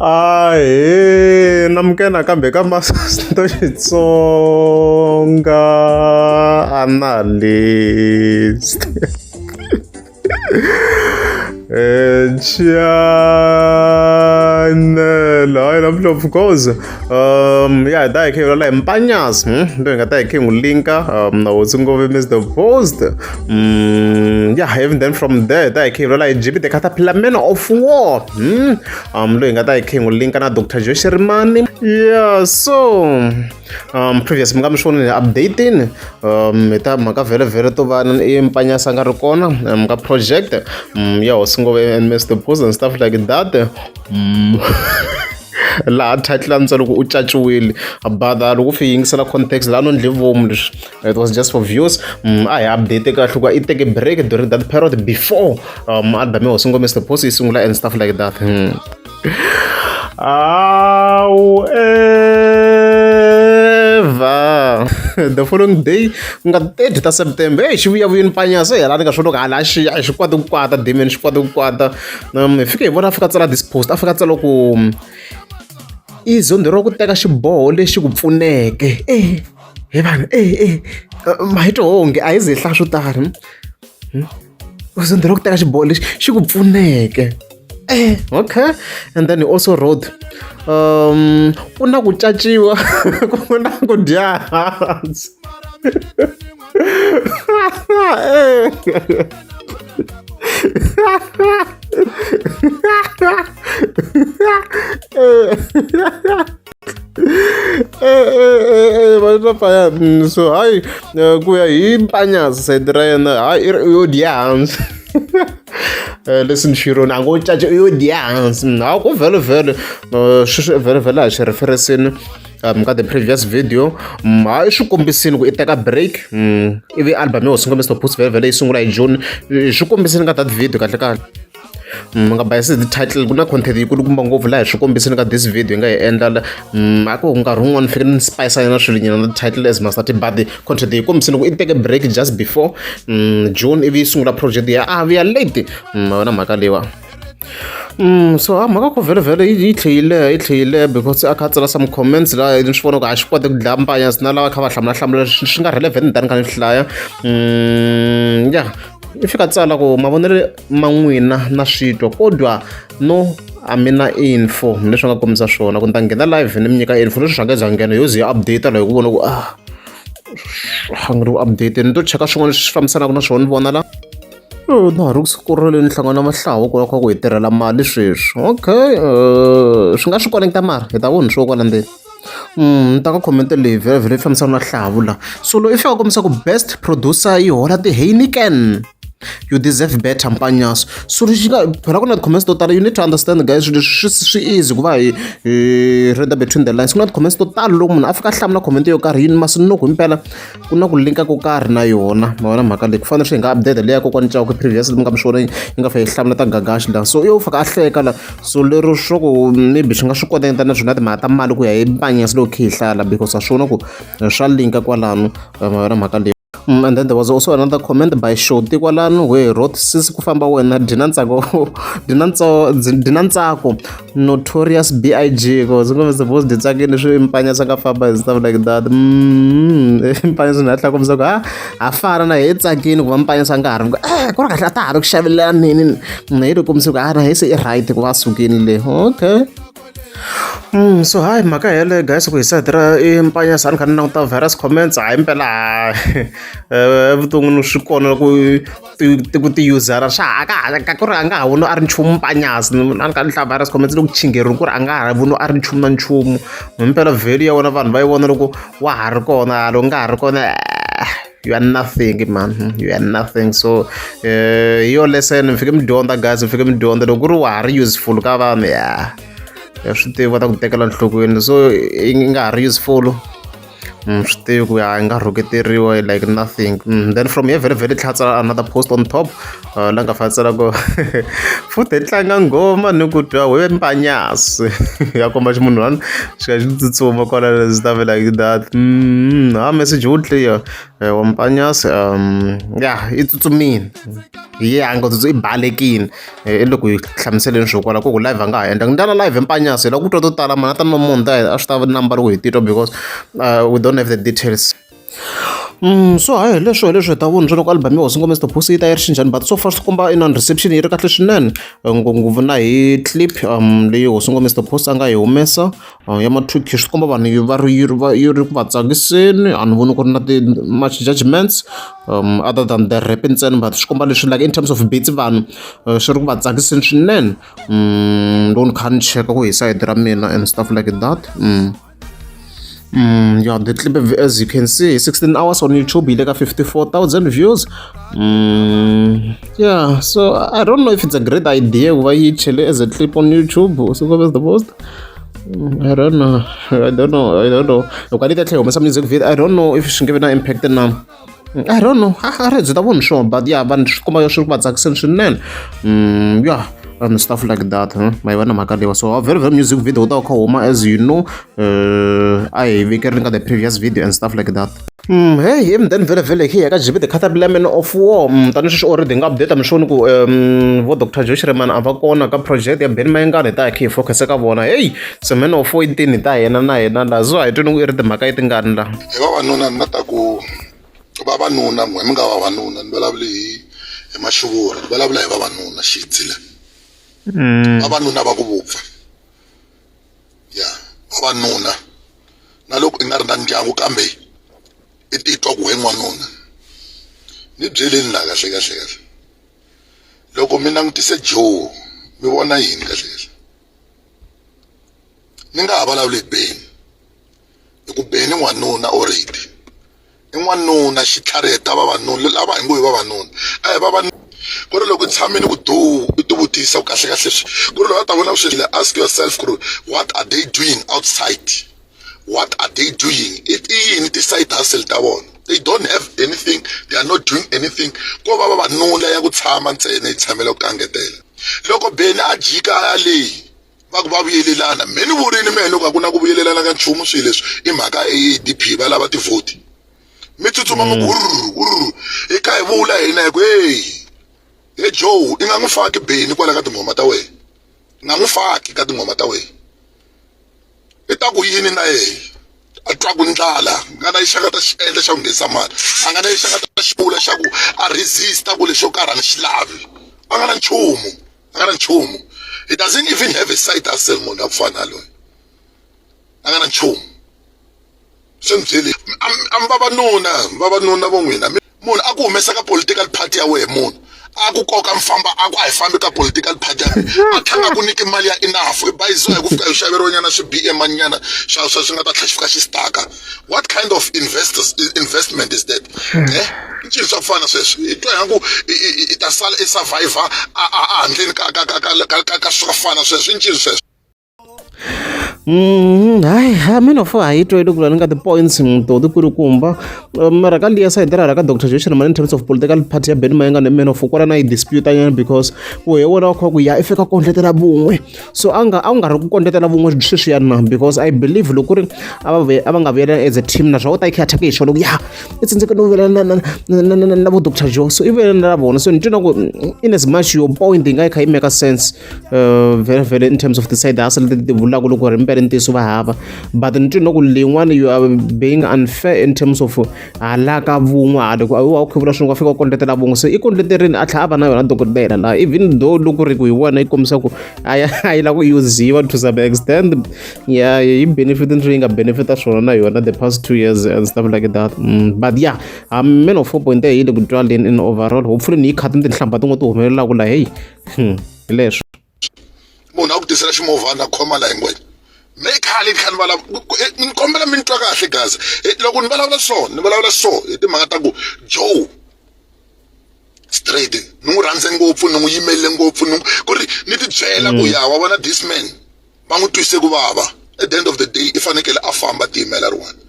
Ahee, namukela kambe ka Masito Xitsonga analyst. Channel, hayi namhla of course. Yeah, da ikhe la empanyas, ndo ngata ikhe ngulinka, nawuthi ngove Mr. Post. Yeah, even then from there, da ikhe la IGB the Caterpillar Man of War. Lo ngata ikhe ngulinka na Dr. Josh Rimani. Yeah, so previous mga mshone updating meta maka vele to va empanyas nga ri kona mga project yeah singove and Mr. Post and stuff like that. La title answer loko u caciwile but loko fi yingisela context la no ndlivomu leswi it was just for views. I update kahle ku I take a break during that period before album yo singo Mr. Post isungula and stuff like that. However, the following day nga 30 September xivuya vuyini panyasa yala ni nga swo ka la xi xikwata ku kwata demon xikwata ku kwata fika hi vona fika tsala this post afika tsala ku izondo ro ku teka xiboho lexi ku pfuneke he vanhu mahito honge a hi ze hla swo tani izondo ro ku teka xiboho lexi xi ku pfuneke. Okay, and then he also wrote ku na ku caciwa ku na ku dya hansi. So hayi ku ya hi mpanyasa side ra yena hayi yo dya hansi. Listen Shiron ango caca yo dance ako vele a xi referencini ka the previous video hayi swi kombisini ku I teka break ivi album yo sungula Mr. Post vele yi sungula hi June swi kombisini ka that video kahle nga bayisi the title ku na content yikulukumba ngopfu laha hi swi kombisini ka this video nga hi endla ako nkarhi wun'wana fika ni spice na swilo nyana na title as master but the content yi kombisini ku I take a break just before June ivi yi sungula project ya we are late na mhaka leyiwa. So mhaka ko vele yi tlheyile because a kha tsala some comments la ni swi vona ku a xi koti ku dlaya mpanyasi na lava kha va hlamula swi nga relevant tani ka ni hlaya. Yeah, I fika tsala ku mavonelo man'wina na switwa kodwa no amina info leswi nga kombisa swona ku ni ta nghena live ni mi nyika info leswi swi nga za nghena yo zi ya update la hi ku vona ku hangri ku update ni to cheka swin'wana leswi swi fambisanaka na swona ni vona la na ha ri ku sikurele ni hlangana na mahlawu ku lava ku hi tirhela mali sweswi. Okay, swi nga swi connecta mara hi ta vona swo kwala ndzeni. Ni ta ka comment leyi vele fambisana na hlavu la so lo I fika kombisa ku best producer yi hola ti Heineken. You deserve better mpanyas. So lexi nga phela ku na comments to tala you need to understand guys swi easy ku va hi read between the lines ku na comments to tala loko munhu a fika hlamula comment yo karhi yini masi no ku impela ku na ku linka ko karhi na yona ma vona mhaka leyi ku fanele swi nga update leya kokwani cawu ku previous mi nga mi swona yi nga fa hi hlamula ta gagashi la so yo fika a hleka la so lero swo ku maybe swi nga swi kotenta na swona timhaka ta mali ku ya hi mpanyasi loko khe hi hlala because a swona ku swa linka kwalano ma vona mhaka leyi. And then there was also another comment by Shoti kwalano where he wrote sisi ku famba wena dina ntsako Notorious B.I.G because Mr. Post di tsakile swi mpanyasa ka famba and stuff like that. Mpanyasa na hlaka komisa ku a fana na hi tsakile ku va mpanyasa nga ha ri ku ri kahle a ta ha ri ku xavelela nini na hi ri komisa ku na hi se I right ku va sukini le. Okay. So hayi mhaka hele guys ku hi side ra mpanyasa ni kha ni languta various comments hayi impela evuton'wini swi kona ku ti usera swa ka ku ri a nga ha voni a ri nchumu mpanyasi ni kha ni hlaya various comments loko chingerini ku ri a nga ha voni a ri nchumu na nchumu impela value ya wona vanhu va yi vona loko wa ha ri kona loko nga ha ri kona you are nothing man, you are nothing. So yo lesson mi fike mi dyondza guys mi fike mi dyondza loko ku ri wa ha ri useful ka vanhu ya swi tivi va ta ku tekela nhlokweni so yi nga ha ri useful swi tivi ku ya nga rhuketeriwa like nothing. Then from here vele tlhatsa another post on top la nga fatsela ko futhi tlanga ngoma ni ku twa we mpanyasi ya komba ximunhu xi ka xi tsutsuma kwala stuff like that. Message wo clear wa Mpanyasi ya i tsutsumini hi hanga i balekini loko hi hlamuseleni swo kwala ku live a nga ha endla ni tala live Mpanyasi loko ku twa to tala mana ta no munhu a swi ta namba loko hi titwa because we don't have the details. So hayi leswo hi ta vona loko album ya Hosi Ngome Mr Pussy yi ta yi ri xinjhani but so far swi komba inani reception yi ri kahle swinene ngopfungopfu na hi clip leyi Hosi Ngome Mr Pussy a nga yi humesa ya ma-2K swi komba vanhu yi ri ku va tsakiseni a ni voni ku ri na much judgments other than the rap ntsena but swi komba leswi like in terms of beats vanhu swi ri ku va tsakiseni swinene loko ni kha ni cheka ku hi side ra mina and stuff like that. Yeah, the clip as you can see 16 hours on YouTube yi le ka 54,000 views. Yeah, so I don't know if it's a great idea why yi chele as a clip on YouTube so what was the post. I don't know loko ni ta tlhela humesa music video I don't know if swi nge vi na impact na I don't know a ri byi ta vona sure but yeah vanhu swi komba swi ri ku va tsakiseni swinene yeah and stuff like that my vana mhaka lewa so a very music video ta kha huma as you know I vikerini ka the previous video and stuff like that. Hey then vele here ka jibe the caterpillar man of war tani swi already nga update mi swoni ku vo Dr Joe Shirimani a va kona ka project ya Benny Mayengani ta khe focus ka vona hey se man of war intini ta yena na yena la so I don't know iri timhaka yi tingani la hi vavanuna ni ta ku vavanuna mi nga vavanuna ni vulavuli hi maxuvuri ni vulavula hi vavanuna xitsile vavanuna va ku vupfa ya vavanuna na loko i nga ri na ndyangu kambe i titwa ku he n'wanuna ni byeleni la kahle loko mi langutise Joe mi vona yini kahle ni nga ha vulavuli hi Benny hi ku Benny n'wanuna already i n'wanuna xitlhariheta vavanuna lava hi ngo hi vavanuna a hi vavanuna ku ri loko i tshamini ku i ti vutisa ku kahle ku ri loko a ta vona swilo ask yourself ku ri what are they doing outside, what are they doing yini ti-side hustle ta vona they don't have anything, they are not doing anything ko va vavanuna ya ku tshama ntsena yi tshamela ku kangetela loko Benny a jika ya leyi va ku va vuyelelana me ni vurini mehe loko a ku na ku vuyelelana ka nchumu swilo leswi i mhaka ADP va lava tivhoti mi tsutsuma ngururu i kha hi vula hina hi ku hey Joe i nga n'wi faki Benny kwala ka tinghoma ta wena nga n'wi faki ka tinghoma ta wena i ta ku yini na yena a twa ku ndlala nga na xaka ta xi endla xa ku nghenisa mali a nga na xaka ta xivula xa ku a resista ku lexo karhi a ni xi lavi a nga na nchumu he doesn't even have a side hustle munhu a ku fana loyi a nga na nchumu swi ni byeli vavanuna vo n'wina munhu a ku humesa ka political party ya wehe munhu a ku koka a hi fambi ka political party a tlhanga ku nyiki mali ya enough i bayiziwa hi ku fika hi xaveriwa nyana swi-BM nyana swi nga ta tlhela xi fika xi staka what kind of investment is that i cinci swa ku fana sweswo i twa ingaku i ta sala i survivor a handleni ka swa ku fana sweswo i cinci sweswo hayi mina fo hayi twa loko ni nga ti-points to ti kulukumba mara ka liya side ra ka Dr Joe Shirimani in terms of political party ya Benny Mayengani mina fo kwala na yi dispute nyana because ku hi wona kha ku ya i fika kondletela vun'we so a nga ri ku kondletela vun'we sweswiyani na because I believe loko ri a va nga vuyelela as a team na swa u ta yi khatha ke hi xo loko ya i tsindzeke no vuyelela na vo Dr Joe so i vuyelela na vona so ni twa ku in as much your point yi nga yi kha yi make sense very in terms of the side hustle ti vulaka loko ri mbele ntiso va hava but ni twa ku lin'wana you are being unfair in terms of halaka vun'we loko a wu khuvula swin'we fika u kondletela vun'we so i kondleterini a tlhela a va na yona dokodela laha even though loko ri ku hi wona yi kombisa ku a yi lava ku yuziwa to some extent yeah yi benefit yi nga benefita swona na yona the past 2 years and stuff like that but yeah men of 4 point yi le ku twaleni in overall hopefully ni yi khati tinhlamba tin'we ti humelelaka laha hey hi leswo munhu a ku tisela ximovhana khoma laha ngwenya me khale khani vala ni kombela mi twa kahle gazi loko ni vulavula so hi timhaka ta ku Joe straight ni n'wi rhandze ngopfu ni n'wi yimerile ngopfu ku ri ni ti byela ku ya wa vona this man va n'wi twise ku vava at the end of the day i fanekele a famba tiyimela rin'wana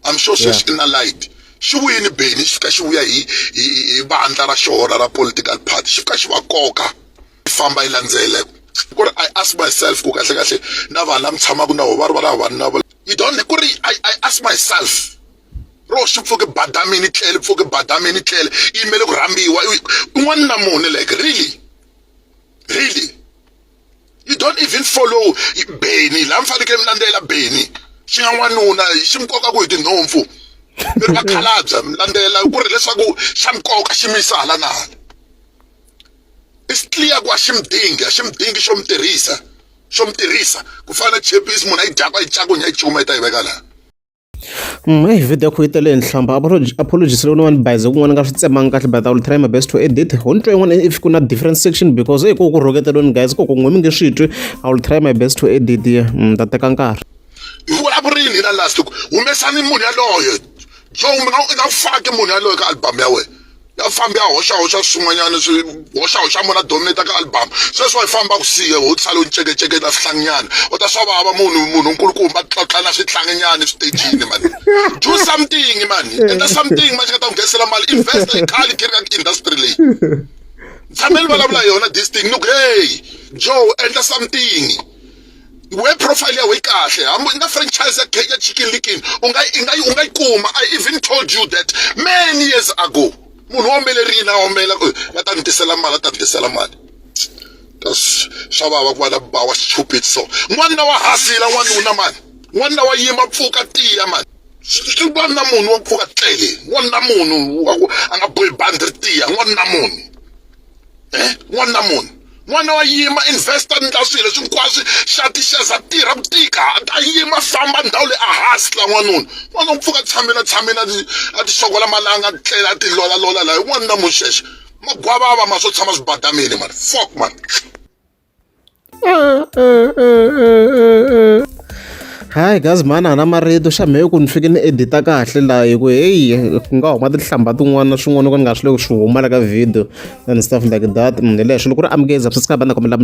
I'm sure sweswi na light xi vuyini Benny xi fika xi vuya hi vandla ra xona ra political party xi fika xi va koka famba yi landzela ku ri I ask myself ku kahle na vanhu lava mi tshamaka na vo va ri va lava vanhu na you don't ku ri I ask myself ro xi pfuke badamini tlhele pfuke badamini tlhele yimele ku rhambiwa un'wana na mune like really you don't even follow Beni la mfanekele mlandela Beni xi nga n'wanuna xi nkoka ku hi tinhompfu mi ri vakhalabya mlandela ku ri leswaku xa nkoka xi misala na it's clear ku a xi mdingi xo mi tirhisa ku fana chepisi munhu a yi dyaka yi cakunya yi cumeta yi veka laha Hey, video yakho yi tele nhlamba apologies leyi ni bayize kun'wana ka swi tsemanga kahle but I will try my best to edit ho ni twa yin'wana if ku na different section because hey ko ku rhuketelweni guys ko ku n'we mi nge swi twi I will try my best to edit ta teka nkarhi vulavurini na last humesani munhu yaloyo Joe mi nga faki munhu yaloyo ka album ya wena ya fambi ya hoxa swin'wanyana swi hoxa munhu a dominate ka album sweswo hi famba ku siya ho tsala u ncekeceke na swihlanginyana u ta swa vava munhu nkulukumba tlotla na swihlanginyana switejini man do something man endla something man xi nga ta nghenisela mali invest in khali career industry leyi tshameli vulavula yona this thing look hey Joe endla something web profile ya we kahle na franchise ya Chicken Licken unga ikuma I even told you that many years ago munhu womelerina womela va ta ntisela mali swa vava ku va na bawa stupid so n'wanuna wa hasila n'wanuna mani n'wanuna wa yima pfuka tiya mani swi n'wanuna munhu wa pfuka tlele n'wanuna munhu a nga bohi bandi ri tiya n'wanuna munhu n'wanuna munhu n'wana wa yima investor ndla swilo leswi hinkwaswo xati xeza tirha ku tika a yima famba ndhawu leyi a hasla n'wanuna n'wana mpfuka tshamela a ti xokola malanga a tlela a ti lola laha n'wanuna muxexe magwavava ma swo tshama swibadamini man fuck man Hi guys man ana marito xa mehe ku ni fike ni edita kahle laha hi ku hey ku nga huma tinhlamba tin'wana na swin'wana ku ni nga swi le ku swi huma la ka video and stuff like that hi leswo loko ku ri amukeza subscribe na kombela